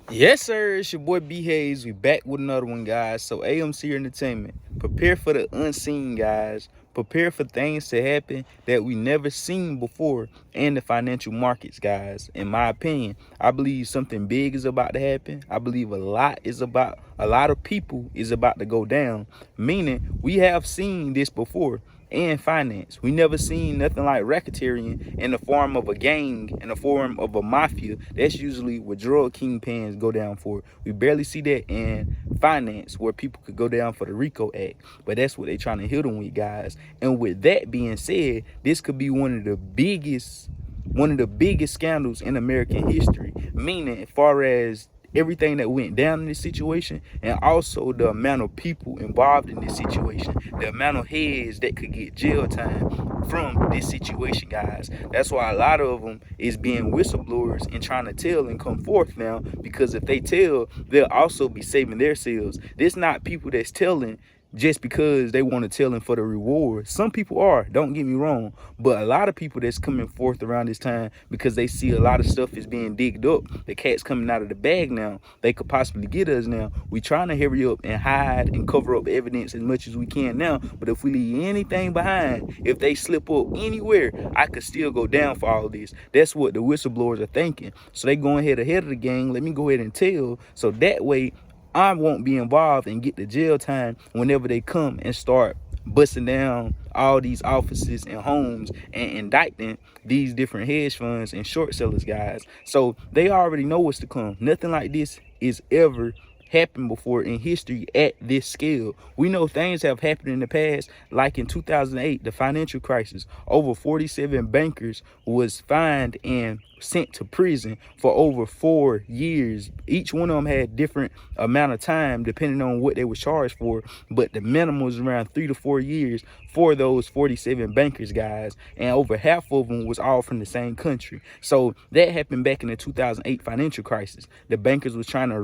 Yes, sir. It's your boy B Hayes. We back with another one, guys. So AMC Entertainment, prepare for the unseen, guys. Prepare for things to happen that we never seen before in the financial markets, guys. In my opinion, I believe something big is about to happen. I believe a lot of people is about to go down. Meaning, we have seen this before and finance. We never seen nothing like racketeering in the form of a gang, in the form of a mafia. That's usually what drug kingpins go down for. We barely see that in finance where people could go down for the RICO Act. But that's what they trying to hit them with, guys. And with that being said, this could be one of the biggest scandals in American history. Meaning, as far as everything that went down in this situation, and also the amount of people involved in this situation, the amount of heads that could get jail time from this situation, guys. That's why a lot of them is being whistleblowers and trying to tell and come forth now, because if they tell, they'll also be saving themselves. This not people that's telling just because they want to tell him for the reward. Some people are, don't get me wrong, but a lot of people that's coming forth around this time because they see a lot of stuff is being digged up. The cat's coming out of the bag now. They could possibly get us now. We trying to hurry up and hide and cover up evidence as much as we can now. But if we leave anything behind, if they slip up anywhere, I could still go down for all this. That's what the whistleblowers are thinking. So they going ahead of the gang. Let me go ahead and tell, so that way I won't be involved and get the jail time whenever they come and start busting down all these offices and homes and indicting these different hedge funds and short sellers, guys. So they already know what's to come. Nothing like this is ever happened before in history at this scale. We know things have happened in the past, like in 2008, the financial crisis. Over 47 bankers was fined and sent to prison for over 4 years. Each one of them had different amount of time depending on what they were charged for, but the minimum was around 3 to 4 years for those 47 bankers, guys, and over half of them was all from the same country. So that happened back in the 2008 financial crisis. The bankers was trying to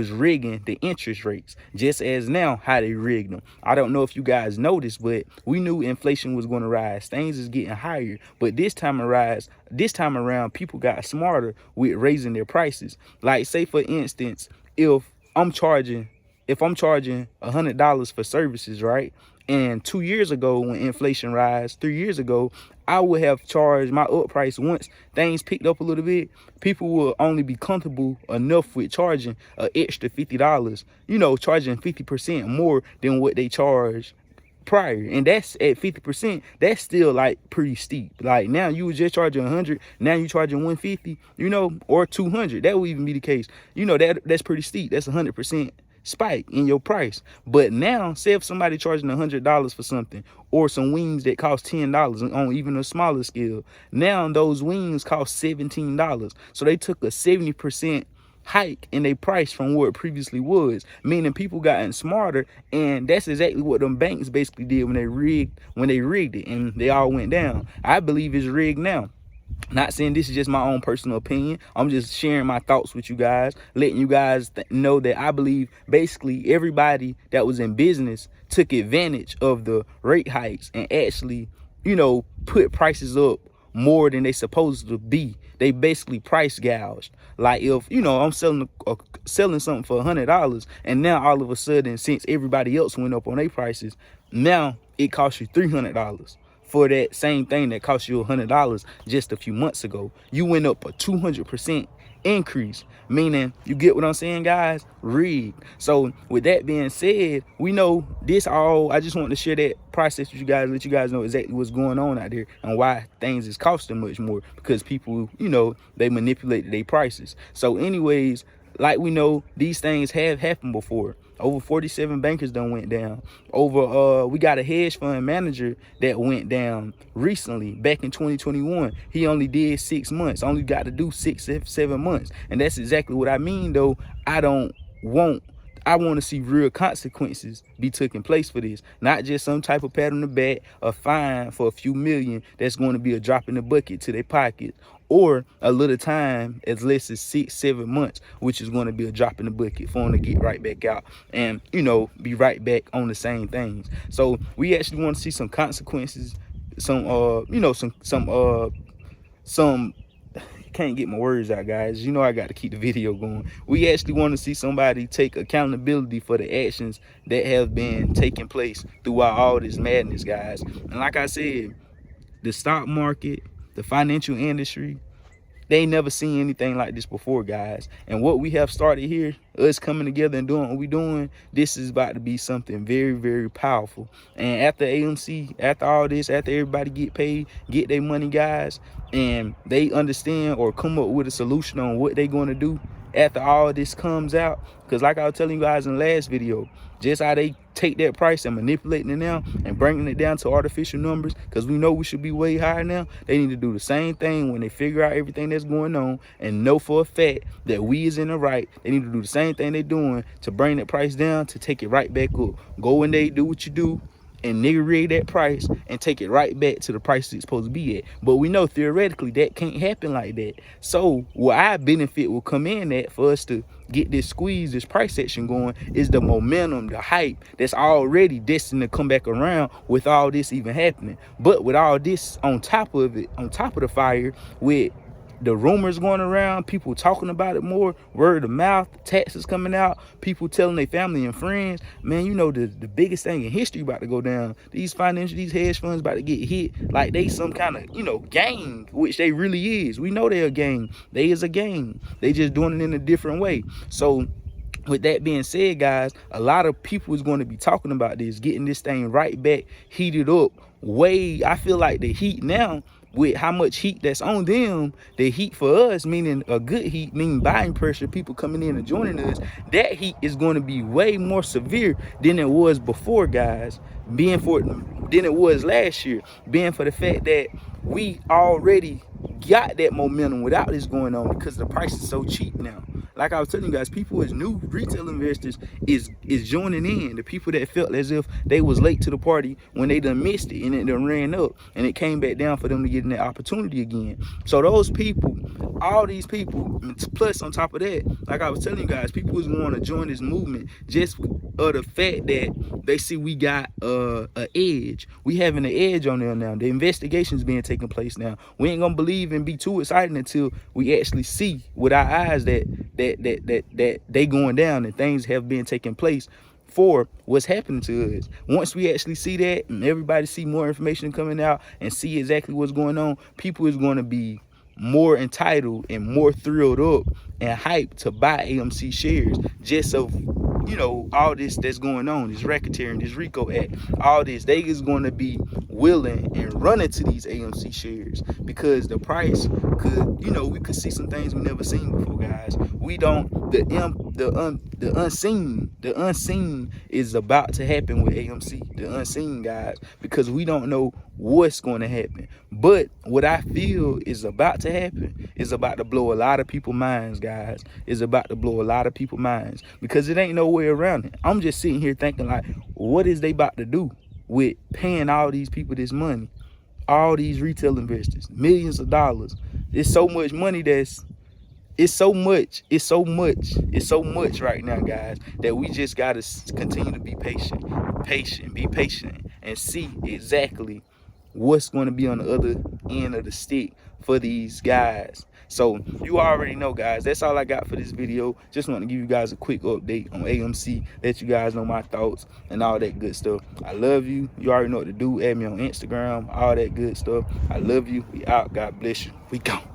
was rigging the interest rates, just as now how they rigged them. I don't know if you guys noticed, but we knew inflation was going to rise. Things is getting higher, but this time around, people got smarter with raising their prices. Like, say for instance, if I'm charging $100 for services, right? And 2 years ago, when inflation rise, 3 years ago, I would have charged my up price once things picked up a little bit. People will only be comfortable enough with charging an extra $50, charging 50% more than what they charged prior. And that's at 50%. That's still like pretty steep. Like, now you was just charging 100, now you charging 150, or 200. That would even be the case. That's pretty steep. That's 100% spike in your price. But now, say if somebody charging $100 for something, or some wings that cost $10 on even a smaller scale, now those wings cost $17. So they took a 70% hike in their price from where it previously was, meaning people gotten smarter. And that's exactly what them banks basically did when they rigged it, and they all went down. I believe it's rigged now. Not saying this is just my own personal opinion. I'm just sharing my thoughts with you guys, letting you guys know that I believe basically everybody that was in business took advantage of the rate hikes and actually, put prices up more than they supposed to be. They basically price gouged. Like, if I'm selling something for $100, and now all of a sudden, since everybody else went up on their prices, now it costs you $300 for that same thing that cost you $100 just a few months ago. You went up a 200% increase, meaning, you get what I'm saying, guys? Rigged. So with that being said, we know this all. I just want to share that process with you guys, let you guys know exactly what's going on out there and why things is costing much more, because people, they manipulated their prices. So anyways, like, we know these things have happened before. Over 47 bankers done went down. We got a hedge fund manager that went down recently, back in 2021. He only did 6 months, only got to do 6-7 months. And that's exactly what I mean, though. I want to see real consequences be taking place for this, not just some type of pat on the back, a fine for a few million that's going to be a drop in the bucket to their pocket, or a little time as less as 6-7 months, which is going to be a drop in the bucket for them to get right back out and be right back on the same things. So we actually want to see some consequences, some can't get my words out, guys. You know I got to keep the video going. We actually want to see somebody take accountability for the actions that have been taking place throughout all this madness, guys. And like I said, the stock market, the financial industry, they ain't never seen anything like this before, guys. And what we have started here, us coming together and doing what we doing, this is about to be something very, very powerful. And after AMC, after all this, after everybody get paid, get their money, guys, and they understand or come up with a solution on what they're going to do after all this comes out, because like I was telling you guys in the last video, just how they take that price and manipulating it now and bringing it down to artificial numbers, because we know we should be way higher now. They need to do the same thing when they figure out everything that's going on and know for a fact that we is in the right. They need to do the same thing they're doing to bring that price down, to take it right back up. Go in there, do what you do, and niggerate that price and take it right back to the price it's supposed to be at. But we know theoretically that can't happen like that. So where our benefit will come in at for us to get this squeeze, this price action going, is the momentum, the hype that's already destined to come back around with all this even happening. But with all this on top of it, on top of the fire, with the rumors going around, people talking about it more, word of mouth, taxes coming out, people telling their family and friends, man, you know, the biggest thing in history about to go down. These hedge funds about to get hit like they some kind of, you know, gang, which they really is. We know they're a gang. They is a gang. They just doing it in a different way. So with that being said, guys, a lot of people is going to be talking about this, getting this thing right back heated up. I feel like the heat now, with how much heat that's on them, the heat for us, meaning a good heat, meaning buying pressure, people coming in and joining us, that heat is going to be way more severe than it was before, guys, than it was last year, being for the fact that we already got that momentum without this going on, because the price is so cheap now. Like I was telling you guys, people as new retail investors is joining in. The people that felt as if they was late to the party when they done missed it and it done ran up and it came back down for them to get in that opportunity again. So those people, all these people, plus on top of that, like I was telling you guys, people is going to join this movement just of the fact that they see we got an edge. We having an edge on them now. The investigation's being taken place now. We ain't gonna believe and be too excited until we actually see with our eyes that they going down and things have been taking place for what's happening to us. Once we actually see that and everybody see more information coming out and see exactly what's going on, people is going to be more entitled and more thrilled up and hyped to buy AMC shares, just of, you know, all this that's going on, this racketeering, this RICO Act, all this. They is going to be willing and running to these AMC shares because the price could, you know, we could see some things we never seen before, guys. We don't, the unseen is about to happen with AMC, the unseen, guys, because we don't know what's going to happen. But what I feel is about to happen is about to blow a lot of people's minds, guys. It's about to blow a lot of people's minds because it ain't no way around it. I'm just sitting here thinking, like, what is they about to do with paying all these people this money, all these retail investors, millions of dollars? It's so much money it's so much right now, guys, that we just got to continue to be patient, be patient, and see exactly what's going to be on the other end of the stick for these guys. So you already know, guys, that's all I got for this video. Just want to give you guys a quick update on AMC, let you guys know my thoughts and all that good stuff. I love you. You already know what to do. Add me on Instagram, all that good stuff. I love you. We out. God bless you. We gone.